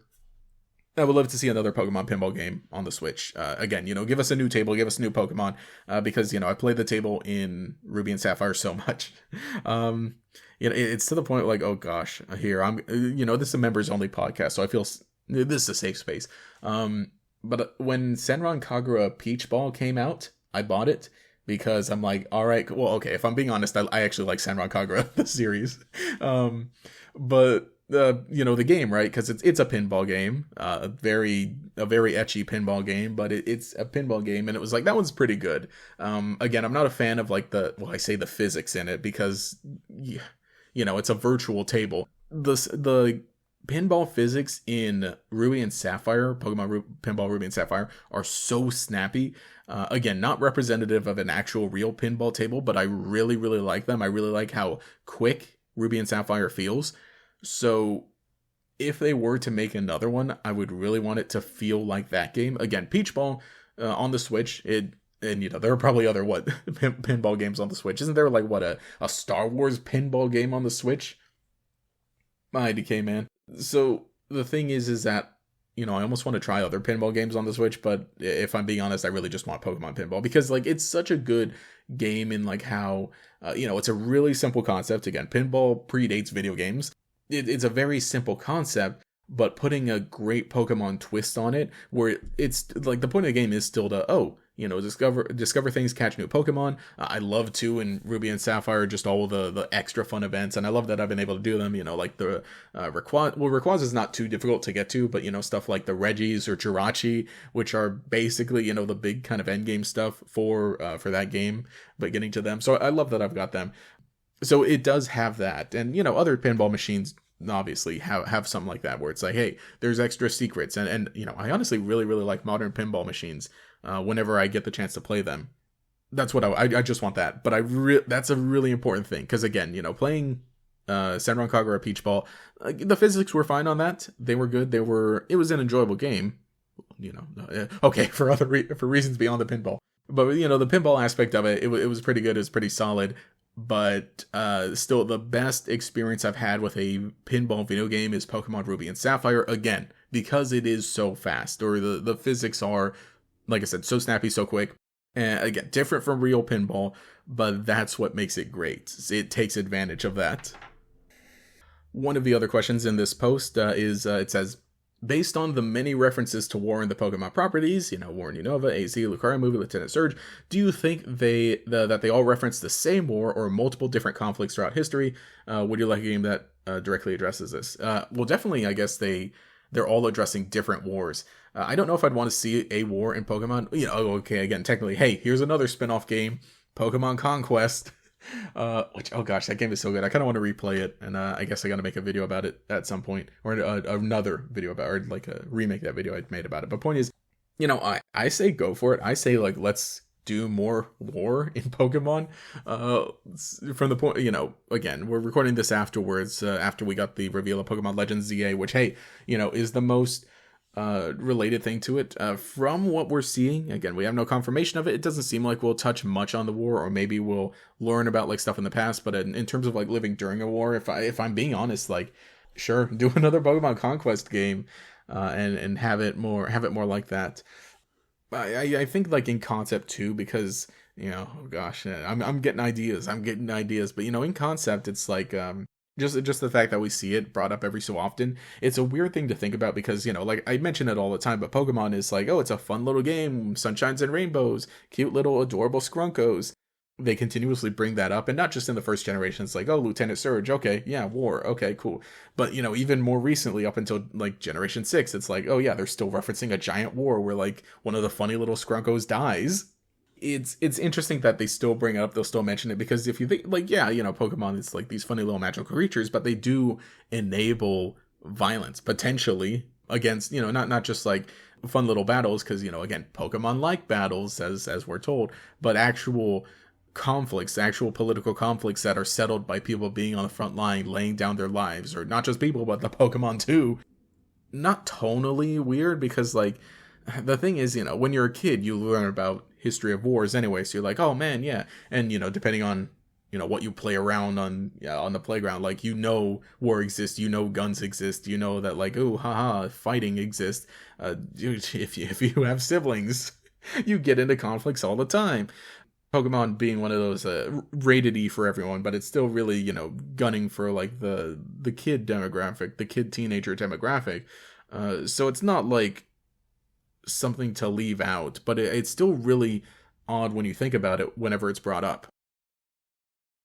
Pokemon Pinball game on the Switch. Again, give us a new table, give us a new Pokemon, because I played the table in Ruby and Sapphire so much. It's to the point like, oh gosh, here I'm. This is a members only podcast, so I feel this is a safe space. But when Senran Kagura Peach Ball came out, I bought it because I'm like, all right, well, okay. If I'm being honest, I actually like Senran Kagura, the series. But the game, right? Because it's a pinball game, a very ecchi pinball game, but it's a pinball game, and it was like that one's pretty good. Again, I'm not a fan of like I say the physics in it because it's a virtual table. The pinball physics in Ruby and Sapphire, Pinball Ruby and Sapphire, are so snappy. Again, not representative of an actual real pinball table, but I really, really like them. I really like how quick Ruby and Sapphire feels. So if they were to make another one, I would really want it to feel like that game. Again, Peach Ball on the Switch, and there are probably other pinball games on the Switch. Isn't there like a Star Wars pinball game on the Switch? My IDK, man. So the thing is that I almost want to try other pinball games on the Switch, but if I'm being honest, I really just want Pokemon Pinball because like it's such a good game in like how it's a really simple concept. Again, pinball predates video games. It's a very simple concept, but putting a great Pokemon twist on it, where it's like the point of the game is still to discover things, catch new Pokemon. I love too in Ruby and Sapphire just all the extra fun events, and I love that I've been able to do them. Like the Rayquaza is not too difficult to get to, but stuff like the Regis or Jirachi, which are basically the big kind of end game stuff for that game, but getting to them. So I love that I've got them. So it does have that, and other pinball machines obviously have something like that where it's like, hey, there's extra secrets, and I honestly really, really like modern pinball machines. Whenever I get the chance to play them, that's what I just want that. But that's a really important thing because again, playing Senran Kagura Peach Ball, the physics were fine on that. They were good. It was an enjoyable game. Okay, for reasons beyond the pinball. But the pinball aspect of it, it was pretty good. It was pretty solid. But still, the best experience I've had with a pinball video game is Pokemon Ruby and Sapphire. Again, because it is so fast, or the physics are, like I said, so snappy, so quick. And again, different from real pinball, but that's what makes it great. It takes advantage of that. One of the other questions in this post is, it says, based on the many references to war in the Pokemon properties, War in Unova, AZ, Lucario movie, Lieutenant Surge, do you think that they all reference the same war or multiple different conflicts throughout history? Would you like a game that directly addresses this? Well, definitely, I guess they're all addressing different wars. I don't know if I'd want to see a war in Pokemon. Okay, again, technically, hey, here's another spin-off game, Pokemon Conquest. Which, oh gosh, that game is so good. I kind of want to replay it, and I guess I got to make a video about it at some point, or another video about, or like a remake that video I made about it. But point is, I say go for it. I say like let's do more war in Pokemon. From the point, again, we're recording this afterwards, after we got the reveal of Pokemon Legends ZA, which, hey, is the most related thing to it. From what we're seeing, again, we have no confirmation of it. It doesn't seem like we'll touch much on the war, or maybe we'll learn about like stuff in the past. But in terms of like living during a war, if I'm being honest, like sure, do another Pokemon Conquest game, and have it more like that. I think like in concept too, because oh gosh, I'm getting ideas. But in concept, it's like just the fact that we see it brought up every so often, it's a weird thing to think about because, like I mention it all the time, but Pokemon is like, oh, it's a fun little game, sunshines and rainbows, cute little adorable Skrunkos. they continuously bring that up, and not just in the first generation. It's like, oh, Lieutenant Surge, okay, yeah, war, okay, cool. But even more recently, up until like Generation 6, it's like, oh yeah, they're still referencing a giant war where like one of the funny little Skrunkos dies. It's interesting that they still bring it up, they'll still mention it, because if you think, like, yeah, Pokemon is like these funny little magical creatures, but they do enable violence potentially against, not just like fun little battles, because again, Pokemon like battles, as we're told, but actual conflicts, actual political conflicts that are settled by people being on the front line, laying down their lives, or not just people, but the Pokemon too. Not tonally weird, because like the thing is, when you're a kid, you learn about history of wars anyway, so you're like, oh man, yeah. And depending on what you play around on the playground, like war exists, guns exist, that like, oh haha, fighting exists. If you have siblings, you get into conflicts all the time. Pokemon being one of those rated E for everyone, but it's still really gunning for like the kid demographic, the kid teenager demographic. So it's not like something to leave out, but it's still really odd when you think about it whenever it's brought up.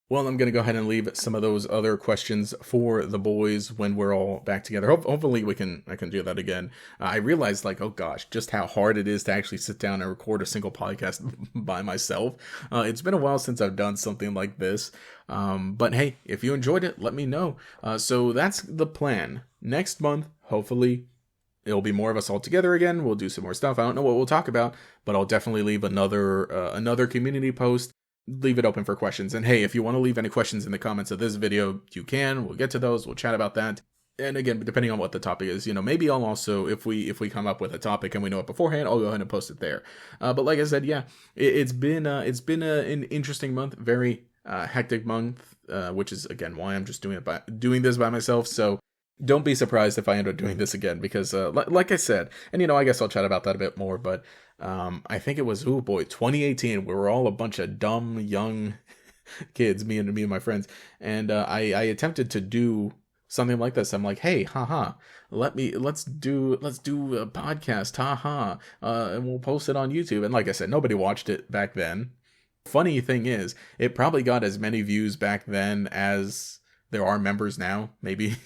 Well, I'm going to go ahead and leave some of those other questions for the boys when we're all back together. Hopefully I can do that again. I realized, like, oh gosh, just how hard it is to actually sit down and record a single podcast by myself. It's been a while since I've done something like this. But hey, if you enjoyed it, let me know. So that's the plan. Next month, hopefully, it'll be more of us all together again. We'll do some more stuff. I don't know what we'll talk about, but I'll definitely leave another community post. Leave it open for questions. And hey, if you want to leave any questions in the comments of this video, you can. We'll get to those. We'll chat about that. And again, depending on what the topic is, maybe I'll also, if we come up with a topic and we know it beforehand, I'll go ahead and post it there. But like I said, yeah, it's been an interesting month, very hectic month, which is again why I'm just doing this by myself. So don't be surprised if I end up doing this again, because like I said, and I guess I'll chat about that a bit more, but I think it was 2018. We were all a bunch of dumb young kids, me and my friends, and I attempted to do something like this. I'm like, hey, haha, let's do a podcast, haha, and we'll post it on YouTube. And like I said, nobody watched it back then. Funny thing is, it probably got as many views back then as there are members now, maybe.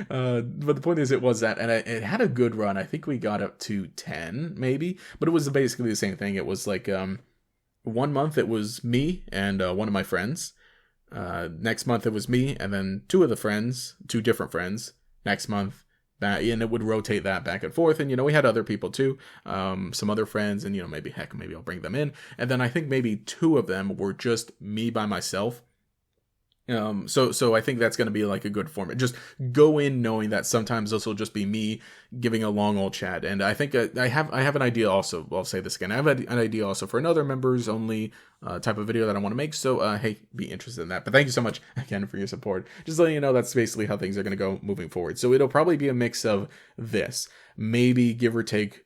But the point is, it was that, and it had a good run. I think we got up to 10 maybe, but it was basically the same thing. It was like 1 month it was me and one of my friends. Next month it was me and then two different friends. Next month that, and it would rotate that back and forth. And we had other people too, some other friends, and maybe I'll bring them in. And then I think maybe 2 of them were just me by myself. So I think that's going to be like a good format. Just go in knowing that sometimes this will just be me giving a long old chat. And I think I have an idea also. I'll say this again. I have an idea also for another members only type of video that I want to make. So hey, be interested in that. But thank you so much again for your support. Just letting you know that's basically how things are going to go moving forward. So it'll probably be a mix of this, maybe give or take.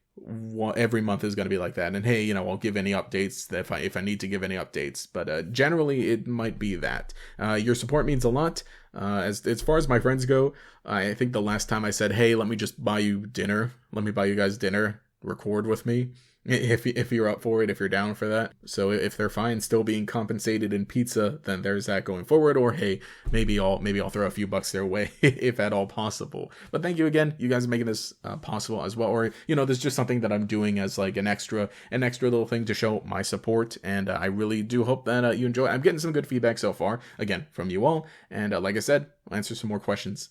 Every month is going to be like that, and hey, I'll give any updates if I need to give any updates, but generally it might be that. Your support means a lot. As far as my friends go, I think the last time I said, hey, let me just buy you dinner, let me buy you guys dinner, record with me, if you're up for it, if you're down for that. So if they're fine still being compensated in pizza, then there's that going forward. Or hey, maybe I'll throw a few bucks their way if at all possible. But thank you again, you guys are making this possible as well. Or this is just something that I'm doing as like an extra little thing to show my support, and I really do hope that you enjoy. I'm getting some good feedback so far, again, from you all, and like I said, I'll answer some more questions.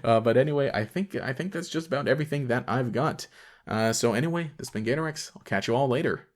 But anyway, I think that's just about everything that I've got. So anyway, this has been GatorEX. I'll catch you all later.